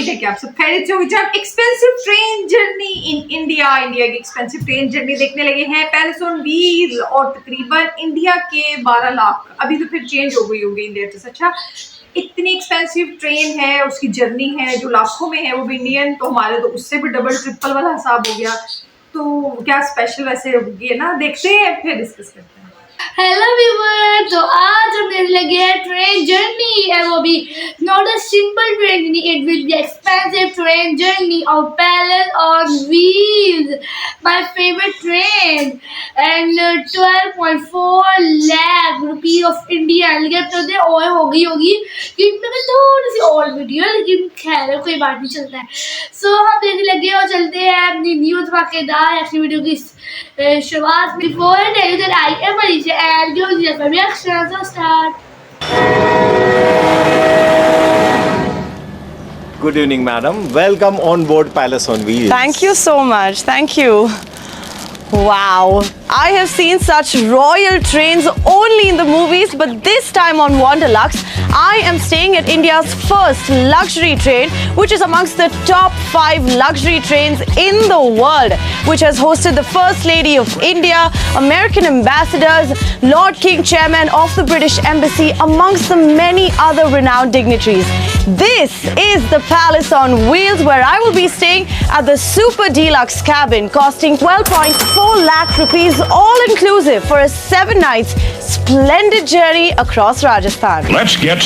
उम्मीद है कि आप सब खैरियत से होंगे। जब expensive train journey in India की एक्सपेंसिव ट्रेन जर्नी देखने लगे हैं पैलेस ऑन व्हील्स, और तकरीबन इंडिया के 12 लाख, अभी तो फिर चेंज हो गई होगी इंडिया से। अच्छा, इतनी एक्सपेंसिव ट्रेन है, उसकी जर्नी है जो लाखों में है, वो भी इंडियन, तो हमारे तो उससे भी डबल ट्रिपल वाला हिसाब हो गया। तो क्या स्पेशल वैसे होगी है ना, देखते हैं फिर डिस्कस करते हैं। हेलो व्यूअर, तो आज हम देखने लगे हैं ट्रेन जर्नी, एंड वो भी not a simple train journey, it will be expensive train journey of palace on wheels, my favourite train, and 12.4 lakh rupees of India. लेकिन तो और हो गई होगी क्योंकि मैंने थोड़ी सी और वीडियो, लेकिन खैर कोई बात नहीं, चलता है। सो हम देखने लगे और चलते हैं अपनी न्यूज़ धमाकेदार ऐसी वीडियो की शुरुआत। Before I tell you that I am Arisha and you're the LifeHapReaction, so start. Good evening, madam. Welcome on board Palace on Wheels. Thank you so much. Thank you. Wow. I have seen such royal trains only in the movies, but this time on Wanderlux, I am staying at India's first luxury train, which is amongst the top 5 luxury trains in the world, which has hosted the First Lady of India, American ambassadors, Lord King Chairman of the British Embassy, amongst the many other renowned dignitaries. This is the Palace on Wheels, where I will be staying at the Super Deluxe cabin, costing 12.4 lakh rupees, all inclusive, for a 7 nights splendid journey across Rajasthan. Let's get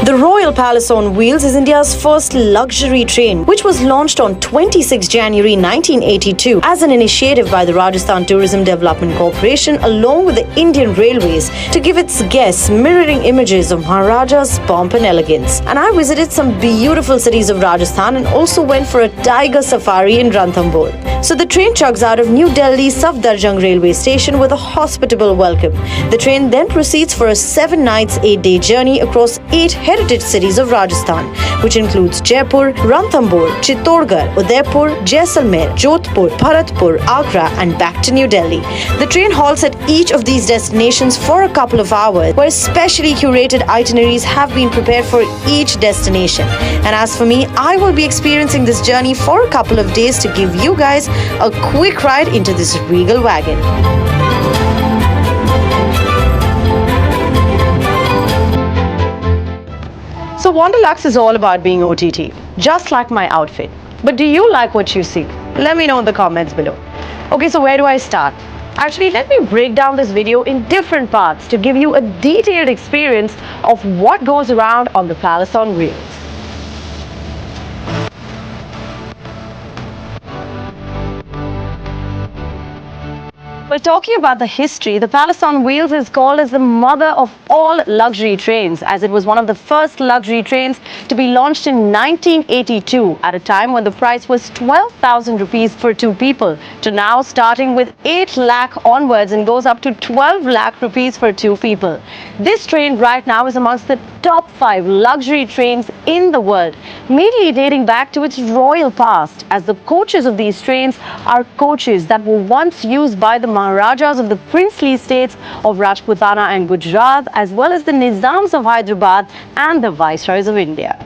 The Royal Palace on Wheels is India's first luxury train, which was launched on 26 January 1982 as an initiative by the Rajasthan Tourism Development Corporation along with the Indian Railways to give its guests mirroring images of Maharaja's pomp and elegance. And I visited some beautiful cities of Rajasthan and also went for a tiger safari in Ranthambore. So the train chugs out of New Delhi's Safdarjung railway station with a hospitable welcome. The train then proceeds for a 7 nights, 8-day journey across 8 heritage cities of Rajasthan, which includes Jaipur, Ranthambore, Chittorgarh, Udaipur, Jaisalmer, Jodhpur, Bharatpur, Agra, and back to New Delhi. The train halts at each of these destinations for a couple of hours, where specially curated itineraries have been prepared for each destination. And as for me, I will be experiencing this journey for a couple of days to give you guys a quick ride into this regal wagon. So Wanderlux is all about being OTT, just like my outfit. But do you like what you see? Let me know in the comments below. Okay, so where do I start? Actually, let me break down this video in different parts to give you a detailed experience of what goes around on the Palace on Wheels. Well, talking about the history, the Palace on Wheels is called as the mother of all luxury trains, as it was one of the first luxury trains to be launched in 1982 at a time when the price was 12,000 rupees for 2 people, to now starting with 8 lakh onwards and goes up to 12 lakh rupees for 2 people. This train right now is amongst the top 5 luxury trains in the world, mainly dating back to its royal past, as the coaches of these trains are coaches that were once used by the Maharajas of the princely states of Rajputana and Gujarat, as well as the Nizams of Hyderabad and the Viceroys of India.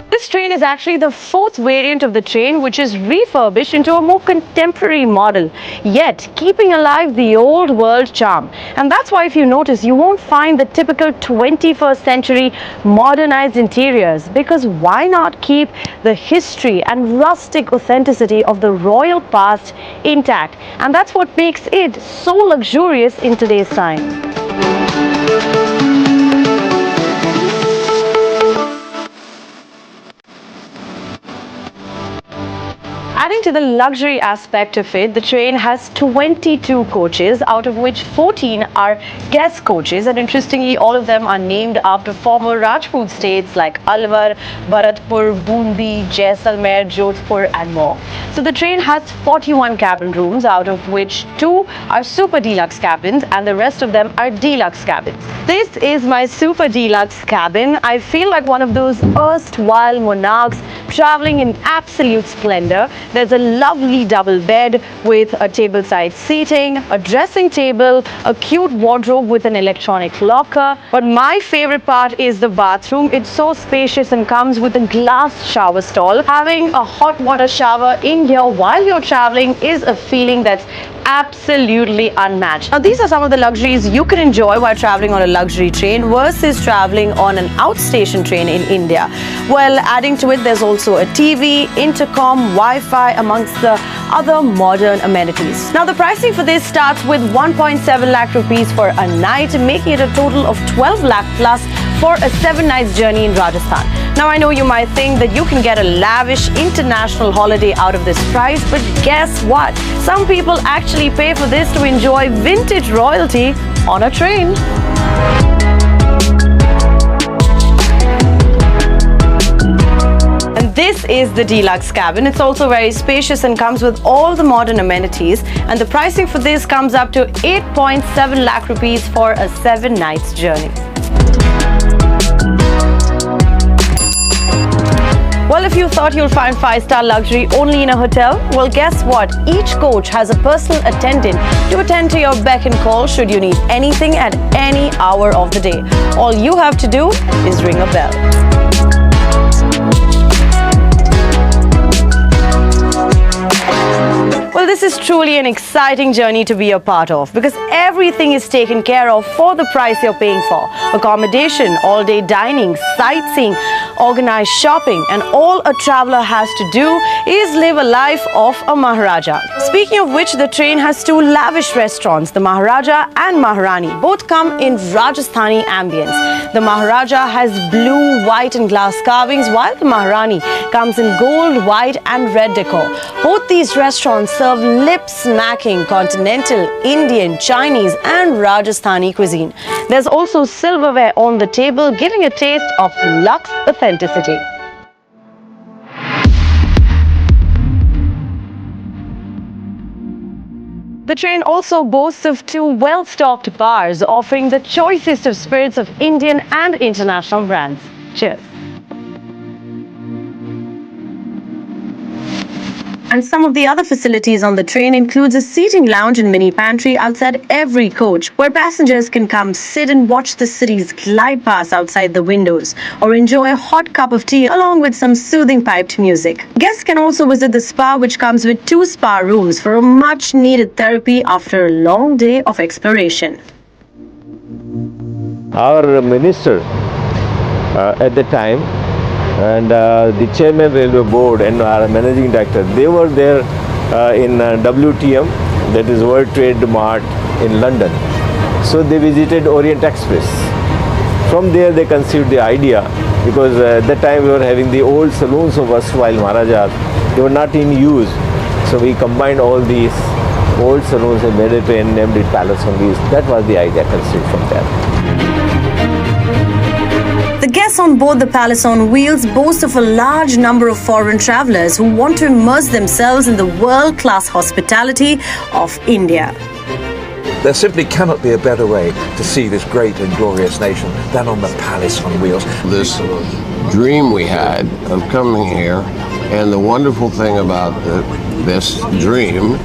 This train is actually the 4th variant of the train, which is refurbished into a more contemporary model, yet keeping alive the old world charm. And that's why, if you notice, you won't find the typical 21st century modernized interiors, because why not keep the history and rustic authenticity of the royal past intact? And that's what makes it so luxurious in today's time. Adding to the luxury aspect of it, the train has 22 coaches, out of which 14 are guest coaches, and interestingly, all of them are named after former Rajput states like Alwar, Bharatpur, Bundi, Jaisalmer, Jodhpur, and more. So the train has 41 cabin rooms, out of which 2 are super deluxe cabins and the rest of them are deluxe cabins. This is my super deluxe cabin. I feel like one of those erstwhile monarchs traveling in absolute splendor. There's a lovely double bed with a tableside seating, a dressing table, a cute wardrobe with an electronic locker. But my favorite part is the bathroom. It's so spacious and comes with a glass shower stall. Having a hot water shower in here while you're traveling is a feeling that's absolutely unmatched. Now, these are some of the luxuries you can enjoy while traveling on a luxury train versus traveling on an outstation train in India. Well, adding to it, there's also a TV, intercom, Wi-Fi, amongst the other modern amenities. Now, the pricing for this starts with 1.7 lakh rupees for a night, making it a total of 12 lakh plus for a 7 nights journey in Rajasthan. Now, I know you might think that you can get a lavish international holiday out of this price, but guess what? Some people actually pay for this to enjoy vintage royalty on a train. And this is the deluxe cabin. It's also very spacious and comes with all the modern amenities. And the pricing for this comes up to 8.7 lakh rupees for a 7 nights journey. Well, if you thought you'll find 5-star luxury only in a hotel, well, guess what? Each coach has a personal attendant to attend to your beck and call should you need anything at any hour of the day. All you have to do is ring a bell. Well, this is truly an exciting journey to be a part of because everything is taken care of for the price you're paying for. Accommodation, all-day dining, sightseeing, organized shopping, and all a traveler has to do is live a life of a Maharaja. Speaking of which, the train has 2 lavish restaurants, the Maharaja and Maharani. Both come in Rajasthani ambience. The Maharaja has blue, white and glass carvings, while the Maharani comes in gold, white and red decor. Both these restaurants serve lip-smacking continental, Indian, Chinese and Rajasthani cuisine. There's also silverware on the table, giving a taste of luxe authenticity. The train also boasts of 2 well-stocked bars, offering the choicest of spirits of Indian and international brands. Cheers. And some of the other facilities on the train includes a seating lounge and mini pantry outside every coach, where passengers can come sit and watch the cities glide past outside the windows, or enjoy a hot cup of tea along with some soothing piped music. Guests can also visit the spa, which comes with 2 spa rooms for a much needed therapy after a long day of exploration. Our minister at the time and the chairman railway board and our managing director, they were there in WTM, that is World Trade Mart in London. So they visited Orient Express. From there they conceived the idea, because at that time we were having the old saloons of erstwhile Maharajas. They were not in use. So we combined all these old saloons and made it and named it Palace on Wheels. That was the idea conceived from there. The guests on board the Palace on Wheels boast of a large number of foreign travelers who want to immerse themselves in the world-class hospitality of India. There simply cannot be a better way to see this great and glorious nation than on the Palace on Wheels. This dream we had of coming here, and the wonderful thing about this dream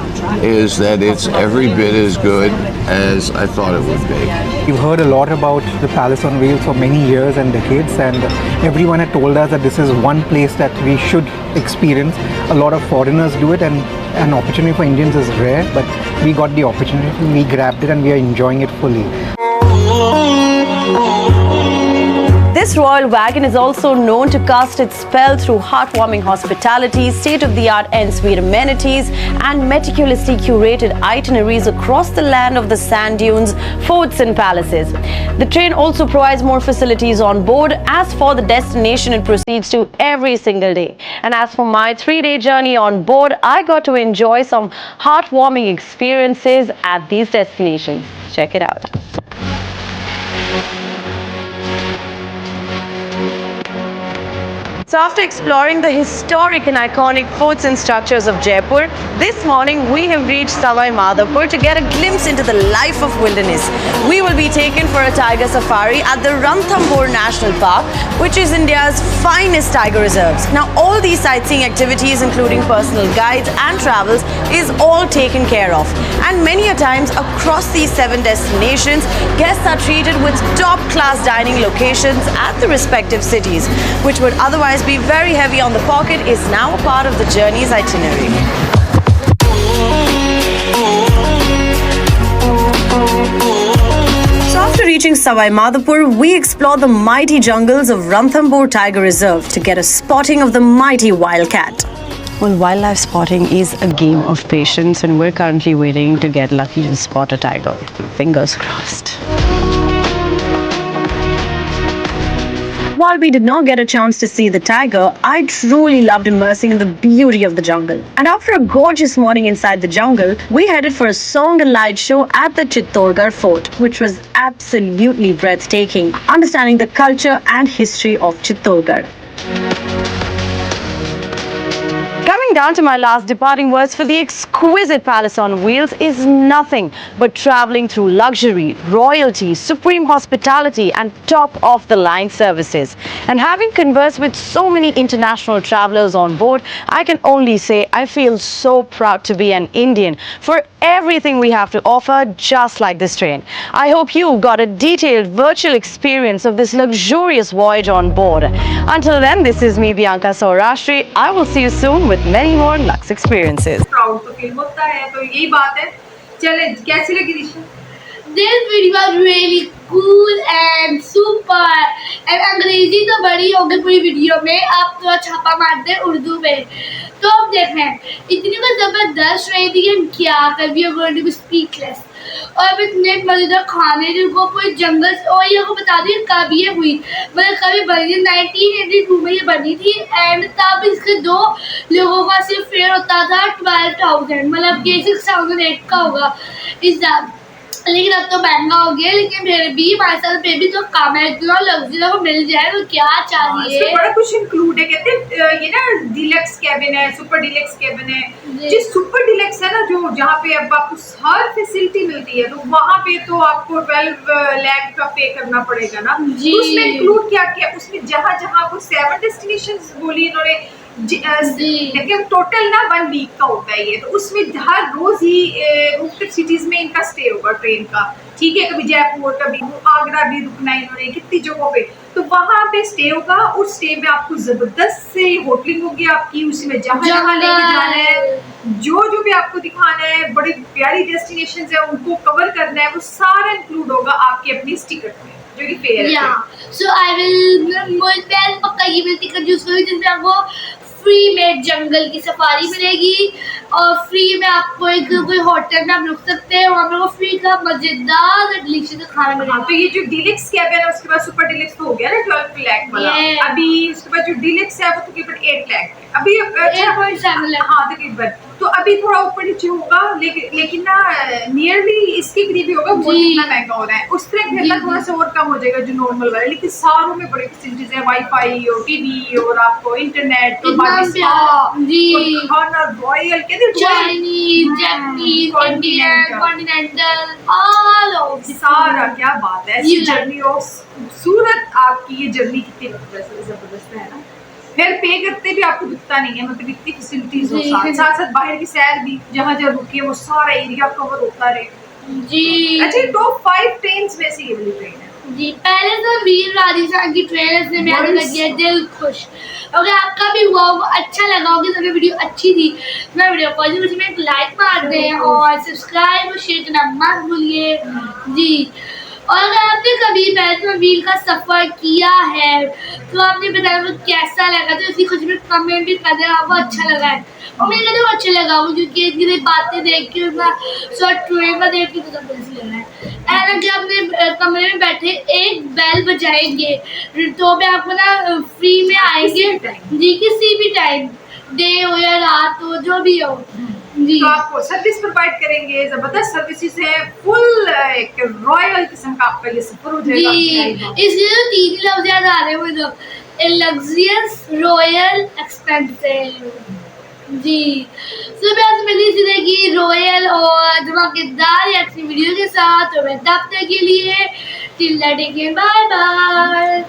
is that it's every bit as good as I thought it would be. We've heard a lot about the Palace on Wheels for many years and decades, and everyone had told us that this is one place that we should experience. A lot of foreigners do it, and an opportunity for Indians is rare, but we got the opportunity, we grabbed it, and we are enjoying it fully. This royal wagon is also known to cast its spell through heartwarming hospitality, state-of-the-art en-suite amenities, and meticulously curated itineraries across the land of the sand dunes, forts and palaces. The train also provides more facilities on board. As for the destination, it proceeds to every single day. And as for my 3-day journey on board, I got to enjoy some heartwarming experiences at these destinations. Check it out. So after exploring the historic and iconic forts and structures of Jaipur, this morning we have reached Savai Madhopur to get a glimpse into the life of wilderness. We will be taken for a tiger safari at the Ranthambore National Park, which is India's finest tiger reserves. Now all these sightseeing activities, including personal guides and travels, is all taken care of. And many a times across these 7 destinations, guests are treated with top-class dining locations at the respective cities, which would otherwise be very heavy on the pocket, is now a part of the journey's itinerary. So after reaching Savai Madhopur, we explore the mighty jungles of Ranthambore Tiger Reserve to get a spotting of the mighty wildcat. Well, wildlife spotting is a game of patience, and we're currently waiting to get lucky to spot a tiger. Fingers crossed. While we did not get a chance to see the tiger, I truly loved immersing in the beauty of the jungle. And after a gorgeous morning inside the jungle, we headed for a song and light show at the Chittorgarh Fort, which was absolutely breathtaking, understanding the culture and history of Chittorgarh. Coming down to my last departing words for the exquisite palace on wheels is nothing but traveling through luxury, royalty, supreme hospitality and top-of-the-line services. And having conversed with so many international travelers on board, I can only say I feel so proud to be an Indian for everything we have to offer, just like this train. I hope you got a detailed virtual experience of this luxurious voyage on board. Until then, this is me, Bianca Saurashtri. I will see you soon with many more Lux experiences. Proud तो feel होता है, तो यही बात है. चले, कैसी लगी दिशा? This video was really cool and super. And अंग्रेजी तो बड़ी हो गई पूरी वीडियो में, अब तो छापा मारते हैं उर्दू में. तो अब देखें, इतनी को जबरदस्त रही थी कि हम क्या कर, we are going to be speechless. और इतने मजेदार खाने जिनको पूरे जंगल से, और ये को बता दी कब ये हुई, मतलब कभी बनी 1982 में ये बनी थी. एंड तब इसके 2 लोगों का सिर्फ फेयर होता था 12,000, मतलब कि 6,008 का होगा इस, लेकिन अब तो महंगा हो गया. लेकिन फिर भी हमारे साथ फिर भी तो काम है, इतना लग्जरी को मिल जाए तो क्या चाहिए. इसमें बड़ा कुछ इंक्लूड है, कहते हैं ये ना डिलक्स कैबिन है, सुपर डिलक्स कैबिन है. जो सुपर डिलक्स है ना, जो जहाँ पे अब आपको हर फैसिलिटी मिलती है, तो वहाँ पे तो आपको 12 लाख का पे करना पड़ेगा ना. तो उसमें इंक्लूड क्या किया, उसमें जहाँ जहाँ को 7 डेस्टिनेशंस बोली इन्होंने, लेकिन टोटल ना 1 वीक का होता है ये. तो उसमें हर रोज ही मुख्तलिफ सिटीज में इनका स्टे होगा ट्रेन का. ठीक है, कभी जयपुर, कभी आगरा भी रुकना है इन्होंने, कितनी जगहों पे. तो वहाँ पे स्टे होगा, उस स्टे में आपको जबरदस्त से होटलिंग होगी आपकी. उसी में जहाँ जहाँ लेके जाना है, जो भी आपको दिखाना है, बड़ी प्यारी डेस्टिनेशंस है उनको कवर करना है, वो सारा इंक्लूड होगा आपकी अपनी इस टिकट में, जो कि फेयर है. सो आई विल पक्का ये मेरी टिकट यूज करूँगी, जिसमें आपको फ्री में जंगल की सफारी मिलेगी और फ्री में आपको एक कोई होटल में आप रुक सकते हैं, वहाँ पे वो फ्री का मजेदार डिलीशियस खाना मिलेगा. तो ये जो डिलक्स कैबिन है, उसके बाद सुपर डिलक्स तो हो गया ना 12 लाख वाला. अभी उसके बाद जो डिलक्स है वो तकरीबन 8 लाख अभी 8.7 लाख. हाँ तकरीबन. तो अभी थोड़ा ऊपर नीचे होगा, लेकिन ना नियरली इसके करीब ही होगा. वो कितना महंगा हो रहा है, उस तरह फिर थोड़ा सा और कम हो जाएगा जो नॉर्मल वाला. लेकिन सारों में बड़ी फैसिलिटीज है, वाईफाई और टीवी और आपको इंटरनेट और खाना रॉयल, कहते Chinese, Japanese, Indian, continental, all of सारा. क्या बात है, ऐसी जर्नी और सूरत आपकी ये जर्नी कितनी जबरदस्त है ना. फिर पे करते भी आपको दिखता नहीं है, मतलब इतनी फैसिलिटीज हो, साथ साथ बाहर की सैर भी जहाँ जहाँ रुकी है वो सारा एरिया कवर होता रहे जी. अच्छा, टॉप 5 ट्रेन्स में से ये वाली ट्रेन है जी. पहले तो वीर राजस्थान की ट्रेन से मैंने कर दिया दिल खुश. अगर आपका भी हुआ होगा, अच्छा लगा होगा, तो वीडियो अच्छी थी, मैं वीडियो को में एक लाइक मार दें और सब्सक्राइब और शेयर करना मत भूलिए जी. और अगर आपने कभी पैलेस व्हील का सफ़र किया है तो आपने बताया वो कैसा लगा, तो इसी खुश में कमेंट भी कर देना आपको अच्छा लगा है. और मेरे को तो अच्छा लगा वो, क्योंकि इतनी बातें देख के उसका शॉर्ट ट्रेन का देख के तो जबरदस्त लग रहा है. एंड जब अपने कमरे में बैठे एक बेल बजाएंगे तो भी आपको ना फ्री में आएंगे जी, किसी भी टाइम, डे हो या रात हो, जो भी हो जी. तो आपको सर्विस प्रोवाइड करेंगे, जबरदस्त सर्विसेज है, फुल एक रॉयल किस्म का आपका ये सफर हो जाएगा. इसलिए तो 3 ही लफ्ज याद आ रहे हैं मुझे. A luxurious royal expensive. जी सुबह आज मिली सीधे की रॉयल और धमाकेदार एक्शन वीडियो के साथ, तो मैं तब तक के लिए टिल दैट बाय बाय।